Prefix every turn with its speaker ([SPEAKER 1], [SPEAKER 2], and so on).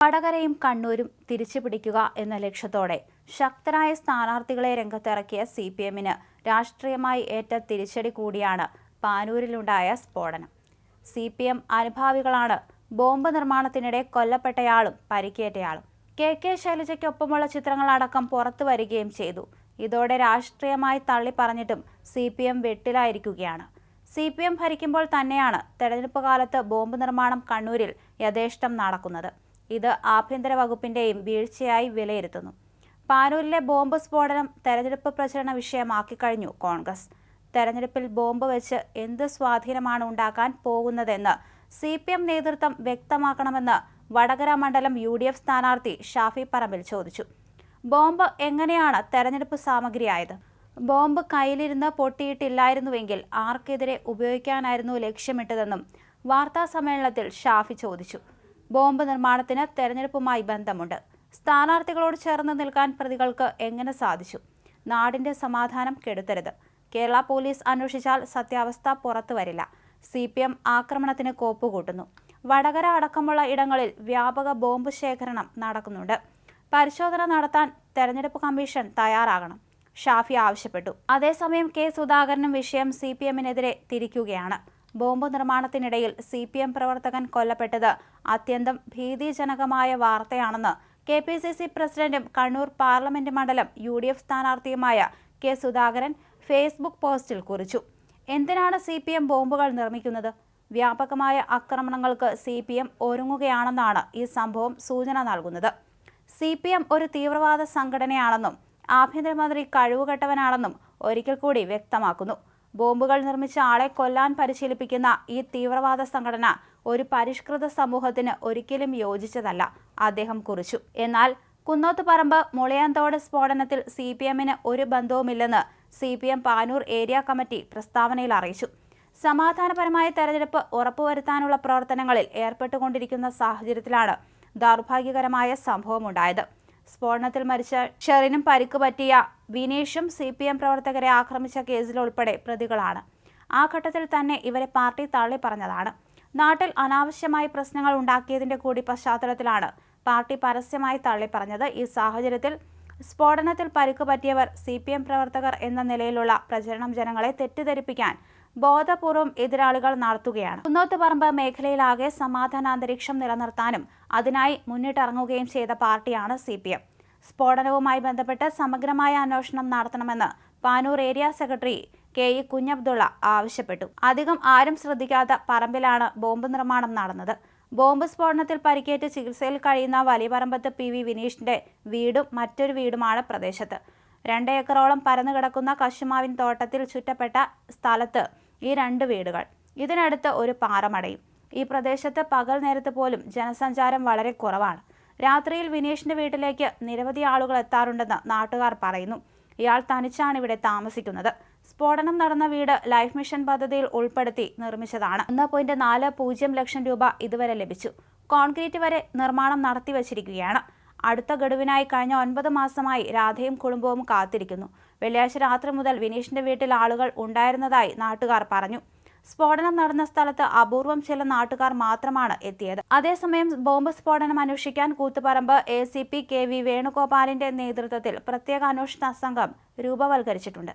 [SPEAKER 1] വടകരയും കണ്ണൂരും തിരിച്ചുപിടിക്കുക എന്ന ലക്ഷ്യത്തോടെ ശക്തരായ സ്ഥാനാർത്ഥികളെ രംഗത്തിറക്കിയ CPM-ന് രാഷ്ട്രീയമായി ഏറ്റ തിരിച്ചടി കൂടിയാണ് പാനൂരിലുണ്ടായ സ്ഫോടനം. CPM അനുഭാവികളാണ് ബോംബ് നിർമ്മാണത്തിനിടെ കൊല്ലപ്പെട്ടയാളും പരിക്കേറ്റയാളും. KK ശൈലജയ്ക്കൊപ്പമുള്ള ചിത്രങ്ങളടക്കം പുറത്തു വരികയും ചെയ്തു. ഇതോടെ രാഷ്ട്രീയമായി തള്ളിപ്പറഞ്ഞിട്ടും CPM വെട്ടിലായിരിക്കുകയാണ്. CPM ഭരിക്കുമ്പോൾ തന്നെയാണ് തെരഞ്ഞെടുപ്പ് കാലത്ത് ബോംബ് നിർമ്മാണം കണ്ണൂരിൽ യഥേഷ്ടം നടക്കുന്നത്. ഇത് ആഭ്യന്തര വകുപ്പിന്റെയും വീഴ്ചയായി വിലയിരുത്തുന്നു. പാനൂരിലെ ബോംബ് സ്ഫോടനം തെരഞ്ഞെടുപ്പ് പ്രചരണ വിഷയമാക്കി കഴിഞ്ഞു കോൺഗ്രസ്. തെരഞ്ഞെടുപ്പിൽ ബോംബ് വെച്ച് എന്ത് സ്വാധീനമാണ് ഉണ്ടാക്കാൻ പോകുന്നതെന്ന് CPM നേതൃത്വം വ്യക്തമാക്കണമെന്ന് വടകര മണ്ഡലം UDF സ്ഥാനാർത്ഥി ഷാഫി പറമ്പിൽ ചോദിച്ചു. ബോംബ് എങ്ങനെയാണ് തെരഞ്ഞെടുപ്പ് സാമഗ്രിയായത്? ബോംബ് കയ്യിലിരുന്ന് പൊട്ടിയിട്ടില്ലായിരുന്നുവെങ്കിൽ ആർക്കെതിരെ ഉപയോഗിക്കാനായിരുന്നു ലക്ഷ്യമിട്ടതെന്നും വാർത്താ സമ്മേളനത്തിൽ ഷാഫി ചോദിച്ചു. ബോംബ് നിർമ്മാണത്തിന് തെരഞ്ഞെടുപ്പുമായി ബന്ധമുണ്ട്. സ്ഥാനാർത്ഥികളോട് ചേർന്ന് നിൽക്കാൻ പ്രതികൾക്ക് എങ്ങനെ സാധിച്ചു? നാടിന്റെ സമാധാനം കെടുത്തരുത്. കേരള പോലീസ് അന്വേഷിച്ചാൽ സത്യാവസ്ഥ പുറത്തു വരില്ല. CPM ആക്രമണത്തിന് കോപ്പുകൂട്ടുന്നു. വടകര അടക്കമുള്ള ഇടങ്ങളിൽ വ്യാപക ബോംബ് ശേഖരണം നടക്കുന്നുണ്ട്. പരിശോധന നടത്താൻ തെരഞ്ഞെടുപ്പ് കമ്മീഷൻ തയ്യാറാകണം, ഷാഫി ആവശ്യപ്പെട്ടു. അതേസമയം K സുധാകരനും വിഷയം CPM-നെതിരെ തിരിക്കുകയാണ്. ബോംബ് നിർമ്മാണത്തിനിടയിൽ CPM പ്രവർത്തകൻ കൊല്ലപ്പെട്ടത് അത്യന്തം ഭീതിജനകമായ വാർത്തയാണെന്ന് KPCC പ്രസിഡന്റും കണ്ണൂർ പാർലമെന്റ് മണ്ഡലം UDF സ്ഥാനാർത്ഥിയുമായ K സുധാകരൻ ഫേസ്ബുക്ക് പോസ്റ്റിൽ കുറിച്ചു. എന്തിനാണ് CPM ബോംബുകൾ നിർമ്മിക്കുന്നത്? വ്യാപകമായ ആക്രമണങ്ങൾക്ക് CPM ഒരുങ്ങുകയാണെന്നാണ് ഈ സംഭവം സൂചന നൽകുന്നത്. CPM ഒരു തീവ്രവാദ സംഘടനയാണെന്നും ആഭ്യന്തരമന്ത്രി കഴിവുകെട്ടവനാണെന്നും ഒരിക്കൽ കൂടി വ്യക്തമാക്കുന്നു. ബോംബുകൾ നിർമ്മിച്ച ആളെ കൊല്ലാൻ പരിശീലിപ്പിക്കുന്ന ഈ തീവ്രവാദ സംഘടന ഒരു പരിഷ്കൃത സമൂഹത്തിന് ഒരിക്കലും യോജിച്ചതല്ല, അദ്ദേഹം കുറിച്ചു. എന്നാൽ കുന്നോത്തുപറമ്പ് മുളയന്തോട് സ്ഫോടനത്തിൽ CPM-ന് ഒരു ബന്ധവുമില്ലെന്ന് CPM പാനൂർ ഏരിയ കമ്മിറ്റി പ്രസ്താവനയിൽ അറിയിച്ചു. സമാധാനപരമായ തെരഞ്ഞെടുപ്പ് ഉറപ്പുവരുത്താനുള്ള പ്രവർത്തനങ്ങളിൽ ഏർപ്പെട്ടുകൊണ്ടിരിക്കുന്ന സാഹചര്യത്തിലാണ് ദൗർഭാഗ്യകരമായ സംഭവമുണ്ടായത്. സ്ഫോടനത്തിൽ മരിച്ച ഷെറിനും പരിക്ക് പറ്റിയ വിനീഷും CPM പ്രവർത്തകരെ ആക്രമിച്ച കേസിൽ ഉൾപ്പെടെ പ്രതികളാണ്. ആ ഘട്ടത്തിൽ തന്നെ ഇവരെ പാർട്ടി തള്ളിപ്പറഞ്ഞതാണ്. നാട്ടിൽ അനാവശ്യമായി പ്രശ്നങ്ങൾ ഉണ്ടാക്കിയതിന്റെ കൂടി പശ്ചാത്തലത്തിലാണ് പാർട്ടി പരസ്യമായി തള്ളിപ്പറഞ്ഞത്. ഈ സാഹചര്യത്തിൽ സ്ഫോടനത്തിൽ പരിക്ക് പറ്റിയവർ CPM പ്രവർത്തകർ എന്ന നിലയിലുള്ള പ്രചരണം ജനങ്ങളെ തെറ്റിദ്ധരിപ്പിക്കാൻ ബോധപൂർവം എതിരാളികൾ നടത്തുകയാണ്. കുന്നോത്തുപറമ്പ് മേഖലയിലാകെ സമാധാനാന്തരീക്ഷം നിലനിർത്താനും അതിനായി മുന്നിട്ടിറങ്ങുകയും ചെയ്ത പാർട്ടിയാണ് CPM. സ്ഫോടനവുമായി ബന്ധപ്പെട്ട് സമഗ്രമായ അന്വേഷണം നടത്തണമെന്ന് Panoor area secretary KE Kunhabdulla ആവശ്യപ്പെട്ടു. അധികം ആരും ശ്രദ്ധിക്കാത്ത പറമ്പിലാണ് ബോംബ് നിർമ്മാണം നടന്നത്. ബോംബ് സ്ഫോടനത്തിൽ പരിക്കേറ്റ് ചികിത്സയിൽ കഴിയുന്ന വലിയപറമ്പത്ത് PV വിനീഷിന്റെ വീടും മറ്റൊരു വീടുമാണ് പ്രദേശത്ത്. 2 ഏക്കറോളം പരന്നുകിടക്കുന്ന കശുമാവിൻ തോട്ടത്തിൽ ചുറ്റപ്പെട്ട സ്ഥലത്ത് ഈ 2 വീടുകൾ. ഇതിനടുത്ത് ഒരു പാറമടയും. ഈ പ്രദേശത്ത് പകൽ നേരത്ത് പോലും ജനസഞ്ചാരം വളരെ കുറവാണ്. രാത്രിയിൽ വിനീഷിന്റെ വീട്ടിലേക്ക് നിരവധി ആളുകൾ എത്താറുണ്ടെന്ന് നാട്ടുകാർ പറയുന്നു. ഇയാൾ തനിച്ചാണ് ഇവിടെ താമസിക്കുന്നത്. സ്ഫോടനം നടന്ന വീട് ലൈഫ് മിഷൻ പദ്ധതിയിൽ ഉൾപ്പെടുത്തി നിർമ്മിച്ചതാണ്. 1.40 ലക്ഷം രൂപ ഇതുവരെ ലഭിച്ചു. കോൺക്രീറ്റ് വരെ നിർമ്മാണം നടത്തിവച്ചിരിക്കുകയാണ്. അടുത്ത ഗഡുവിനായി കഴിഞ്ഞ 9 മാസമായി രാധയും കുടുംബവും കാത്തിരിക്കുന്നു. വെള്ളിയാഴ്ച രാത്രി മുതൽ വിനീഷിന്റെ വീട്ടിൽ ആളുകൾ ഉണ്ടായിരുന്നതായി നാട്ടുകാർ പറഞ്ഞു. സ്ഫോടനം നടന്ന സ്ഥലത്ത് അപൂർവം ചില നാട്ടുകാർ മാത്രമാണ് എത്തിയത്. അതേസമയം ബോംബ് സ്ഫോടനം അന്വേഷിക്കാൻ കൂത്തുപറമ്പ് ACP KV വേണുഗോപാലിന്റെ നേതൃത്വത്തിൽ പ്രത്യേക അന്വേഷണ സംഘം രൂപവൽക്കരിച്ചിട്ടുണ്ട്.